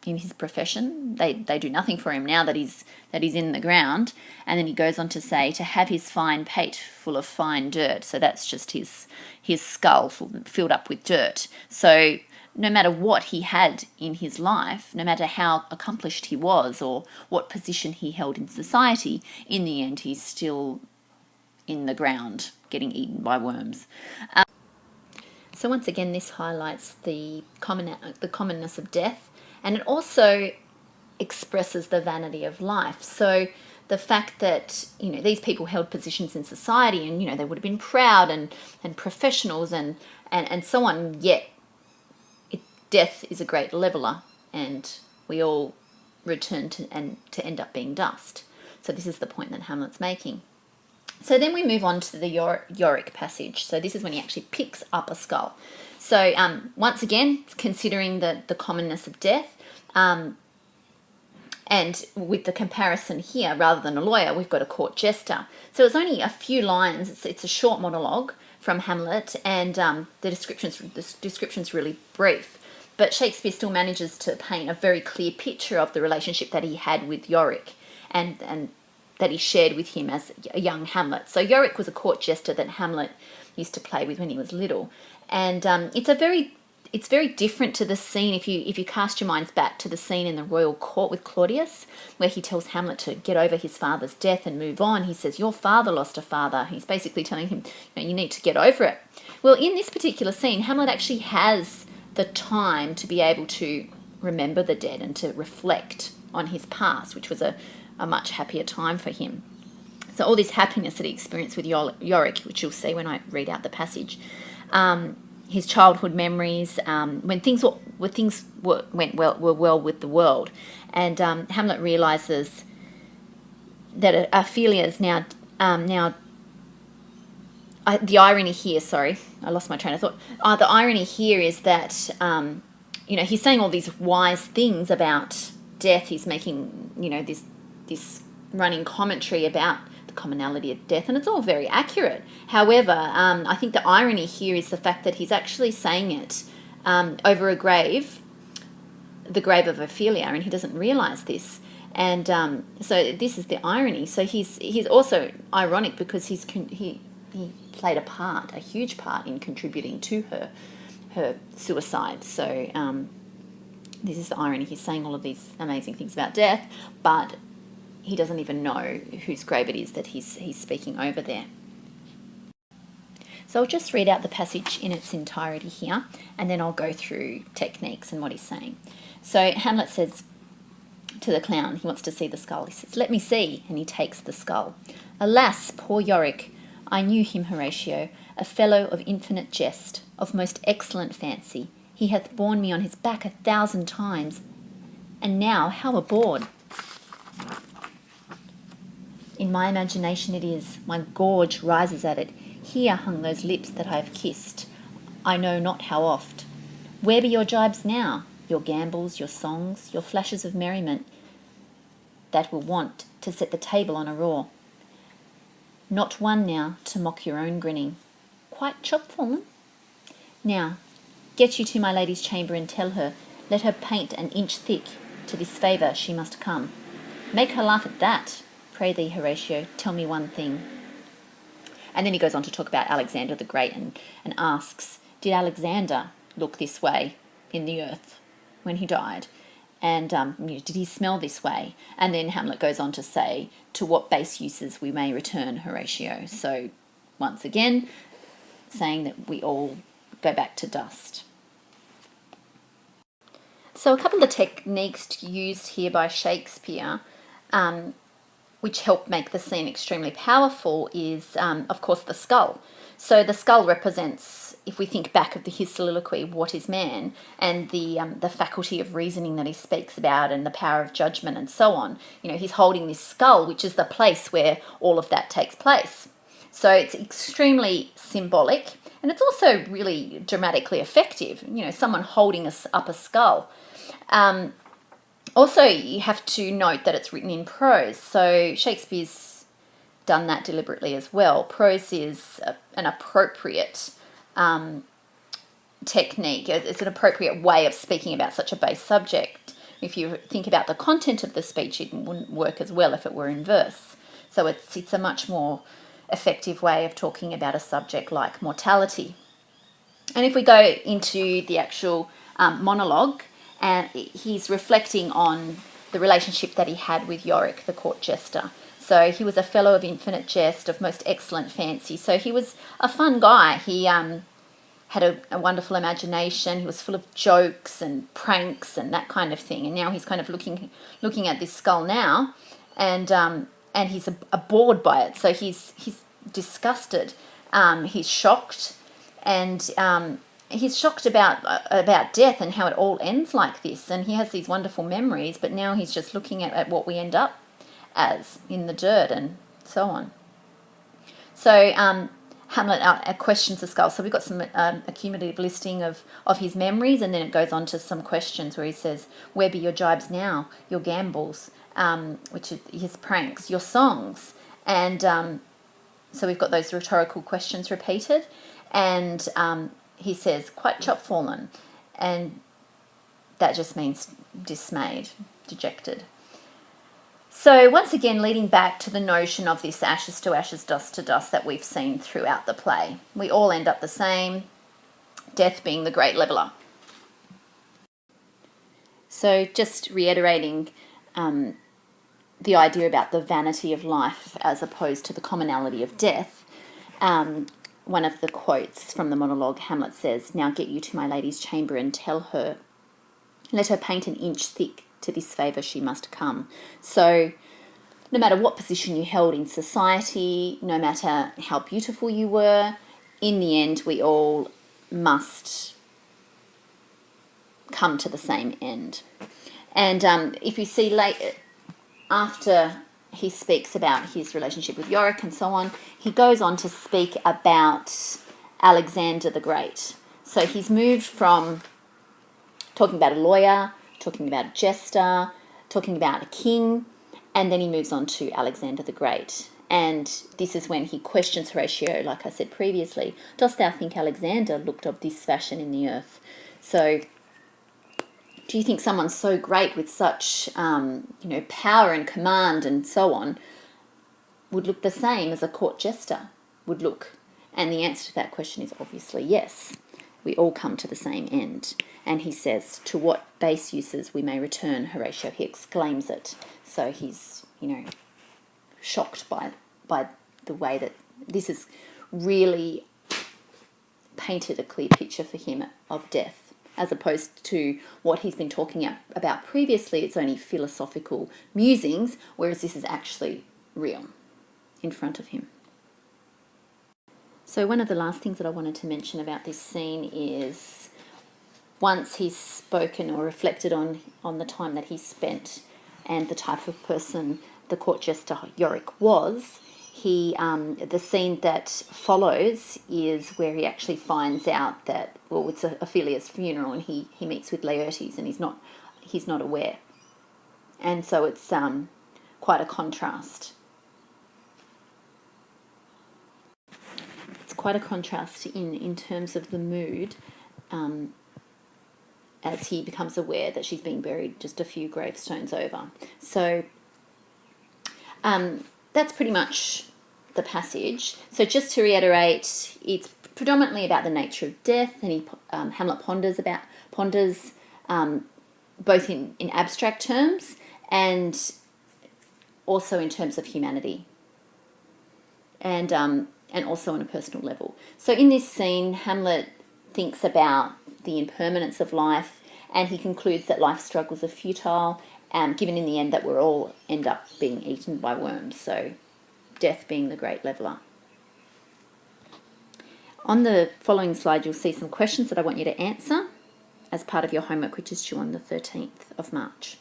in his profession. They do nothing for him now that he's in the ground. And then he goes on to say, to have his fine pate full of fine dirt. So that's just his skull filled up with dirt. So no matter what he had in his life, no matter how accomplished he was or what position he held in society, in the end he's still in the ground getting eaten by worms. So once again, this highlights the commonness of death, and it also expresses the vanity of life. So the fact that, these people held positions in society, and, they would have been proud and professionals and so on, yet death is a great leveler, and we all return to end up being dust. So this is the point that Hamlet's making. So then we move on to the Yorick passage. So this is when he actually picks up a skull. So once again, considering the commonness of death, and with the comparison here, rather than a lawyer, we've got a court jester. So it's only a few lines. It's a short monologue from Hamlet, and the description's really brief. But Shakespeare still manages to paint a very clear picture of the relationship that he had with Yorick, and that he shared with him as a young Hamlet. So Yorick was a court jester that Hamlet used to play with when he was little, and it's very different to the scene if you cast your minds back to the scene in the royal court with Claudius, where he tells Hamlet to get over his father's death and move on. He says, "Your father lost a father." He's basically telling him, you need to get over it. Well, in this particular scene, Hamlet actually has the time to be able to remember the dead and to reflect on his past, which was a much happier time for him. So all this happiness that he experienced with Yorick, which you'll see when I read out the passage, his childhood memories, when things went well with the world, and Hamlet realizes that Ophelia is now the irony here. Sorry, I lost my train of thought. The irony here is that he's saying all these wise things about death. He's making this running commentary about the commonality of death, and it's all very accurate. However, I think the irony here is the fact that he's actually saying it over a grave, the grave of Ophelia, and he doesn't realize this. And so this is the irony. So he's also ironic because he played a huge part in contributing to her suicide. So this is the irony. He's saying all of these amazing things about death, but he doesn't even know whose grave it is that he's speaking over there. So I'll just read out the passage in its entirety here, and then I'll go through techniques and what he's saying. So Hamlet says to the clown, he wants to see the skull. He says, "Let me see," and he takes the skull. "Alas, poor Yorick, I knew him, Horatio, a fellow of infinite jest, of most excellent fancy. He hath borne me on his back 1,000 times, and now how abhorred! In my imagination it is, my gorge rises at it. Here hung those lips that I have kissed, I know not how oft. Where be your jibes now, your gambols, your songs, your flashes of merriment, that were wont to set the table on a roar? Not one now to mock your own grinning. Quite chopfallen? Now, get you to my lady's chamber and tell her, let her paint an inch thick, to this favour she must come. Make her laugh at that. Pray thee, Horatio, tell me one thing." And then he goes on to talk about Alexander the Great and asks, did Alexander look this way in the earth when he died? And did he smell this way? And then Hamlet goes on to say, to what base uses we may return, Horatio. So once again, saying that we all go back to dust. So a couple of techniques used here by Shakespeare, which help make the scene extremely powerful, is, of course, the skull. So the skull represents, if we think back of his soliloquy, what is man, and the faculty of reasoning that he speaks about, and the power of judgment and so on. He's holding this skull, which is the place where all of that takes place. So it's extremely symbolic, and it's also really dramatically effective. Someone holding up a skull. Also, you have to note that it's written in prose. So Shakespeare's done that deliberately as well. Prose is an appropriate technique. It's an appropriate way of speaking about such a base subject. if you think about the content of the speech, it wouldn't work as well if it were in verse. So it's a much more effective way of talking about a subject like mortality. And if we go into the actual monologue, and he's reflecting on the relationship that he had with Yorick, the court jester. So he was a fellow of infinite jest, of most excellent fancy. So he was a fun guy. He had a wonderful imagination. He was full of jokes and pranks and that kind of thing. And now he's kind of looking at this skull now, and he's bored by it. So he's disgusted. He's shocked, and he's shocked about death and how it all ends like this. And he has these wonderful memories, but now he's just looking at what we end up as in the dirt and so on. So Hamlet questions the skull. So we've got some a cumulative listing of his memories, and then it goes on to some questions where he says, "Where be your jibes now, your gambols," which is his pranks, your songs, and so we've got those rhetorical questions repeated, and he says, "Quite chopfallen," and that just means dismayed, dejected. So once again, leading back to the notion of this ashes to ashes, dust to dust that we've seen throughout the play. We all end up the same, death being the great leveller. So just reiterating the idea about the vanity of life as opposed to the commonality of death, one of the quotes from the monologue, Hamlet says, "Now get you to my lady's chamber and tell her, let her paint an inch thick, to this favour she must come." So no matter what position you held in society, no matter how beautiful you were, in the end we all must come to the same end. And if you see after he speaks about his relationship with Yorick and so on, he goes on to speak about Alexander the Great. So he's moved from talking about a lawyer, talking about a jester, talking about a king, and then he moves on to Alexander the Great. And this is when he questions Horatio, like I said previously, "Dost thou think Alexander looked of this fashion in the earth?" So do you think someone so great with such power and command and so on would look the same as a court jester would look? And the answer to that question is obviously yes. We all come to the same end. And he says, "To what base uses we may return, Horatio," he exclaims it. So he's, shocked by the way that this has really painted a clear picture for him of death, as opposed to what he's been talking about previously. It's only philosophical musings, whereas this is actually real in front of him. So one of the last things that I wanted to mention about this scene is once he's spoken or reflected on the time that he spent and the type of person the court jester Yorick was, the scene that follows is where he actually finds out that, well, it's Ophelia's funeral, and he meets with Laertes, and he's not aware. And so it's quite a contrast. It's quite a contrast in terms of the mood, as he becomes aware that she's been buried just a few gravestones over. So that's pretty much the passage. So just to reiterate, it's predominantly about the nature of death, and Hamlet ponders both in abstract terms and also in terms of humanity, and also on a personal level. So in this scene, Hamlet thinks about the impermanence of life, and he concludes that life's struggles are futile, given in the end that we'll all end up being eaten by worms, so death being the great leveller. On the following slide, you'll see some questions that I want you to answer as part of your homework, which is due on the 13th of March.